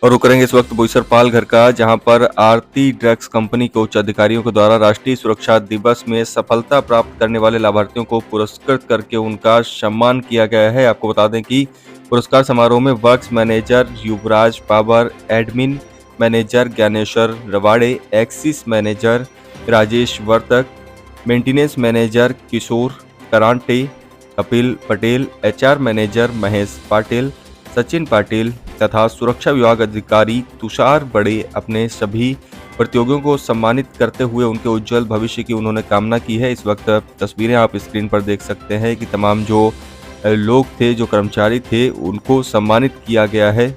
और रुक करेंगे इस वक्त बोईसर पाल घर का, जहां पर आरती ड्रग्स कंपनी के उच्च अधिकारियों के द्वारा राष्ट्रीय सुरक्षा दिवस में सफलता प्राप्त करने वाले लाभार्थियों को पुरस्कृत करके उनका सम्मान किया गया है। आपको बता दें कि पुरस्कार समारोह में works manager Yuvraj Pawar, admin manager Dnyaneshwar Rawade, एक्सिस manager Rajesh Vartak, maintenance manager Kishor Karante, Kapil Patel, HR manager Mahesh Patil, Sachin Patil तथा सुरक्षा विभाग अधिकारी तुषार बड़े अपने सभी प्रतियोगियों को सम्मानित करते हुए उनके उज्जवल भविष्य की उन्होंने कामना की है। इस वक्त तस्वीरें आप स्क्रीन पर देख सकते हैं कि तमाम जो लोग थे, जो कर्मचारी थे, उनको सम्मानित किया गया है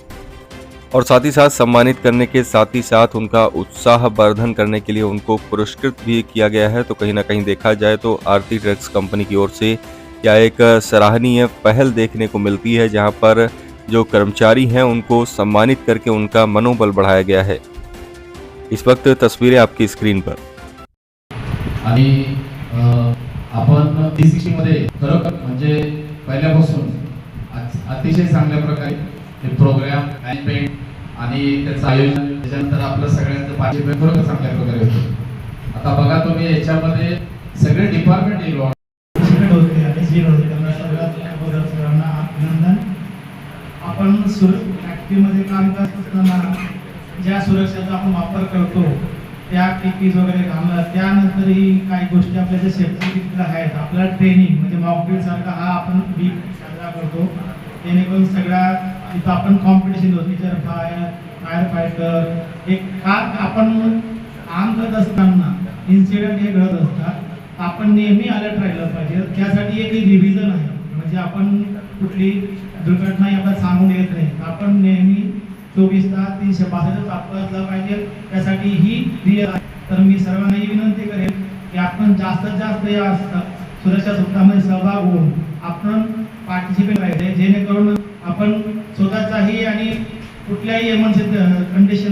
और साथ ही साथ सम्मानित करने के साथ ही साथ उनका उत्साह वर्धन करने के लिए उनको पुरस्कृत भी किया गया है। तो कहीं ना कहीं देखा जाए तो आरती ड्रग्स कंपनी की ओर से यह एक सराहनीय पहल देखने को मिलती है, जहां पर जो कर्मचारी हैं उनको सम्मानित करके उनका मनोबल बढ़ाया गया है। इस वक्त तस्वीरें आपकी स्क्रीन पर। आणि आपण डी60 मध्ये खरोखर म्हणजे पहिल्यापासून अतिशय चांगल्या प्रकारे हे प्रोग्राम मॅनेजमेंट आणि त्याचं आयोजन, त्याच्यानंतर आपलं सगळ्यांचं पार्टिसिपेट खरोखर चांगल्या प्रकारे होतं। आता बघा तुम्ही याच्यामध्ये सगळे डिपार्टमेंट इन्व्हॉल्व होते आणि जी होते त्यांना सगळ्यांना अभिनंदन। आपण फॅक्टरीमध्ये काम करत असताना ज्या सुरक्षेचा आपण वापर करतो, त्या टिकीज वगैरे घालणं, त्यानंतरही काही गोष्टी आपल्या ज्या सेफ्टी आहेत, आपला ट्रेनिंग म्हणजे मॉकड्रिल सारखा हा आपण वीक साजरा करतो, जेणेकरून सगळ्या इथं आपण कॉम्पिटिशन होतो, टीचर फायर फायटर एक आपण काम करत असताना इन्सिडेंट हे घडत असतात, आपण नेहमी अलर्ट राहिलं पाहिजे। त्यासाठी एक रिव्हिजन आहे, म्हणजे आपण कुठली दुर्घटना आपल्याला सांगून येत नाही, आपण नेहमी 24 तास 365 तास असला पाहिजे। त्यासाठी ही क्रिया तर मी सर्वांना विनंती करेन की आपण जास्तीत जास्त या सुरक्षा सप्ताहामध्ये सहभाग होऊन आपण पार्टिसिपेट करायचे, जेणेकरून आपण स्वतःचाही आणि कुठल्याही इमर्जन्सी कंडिशन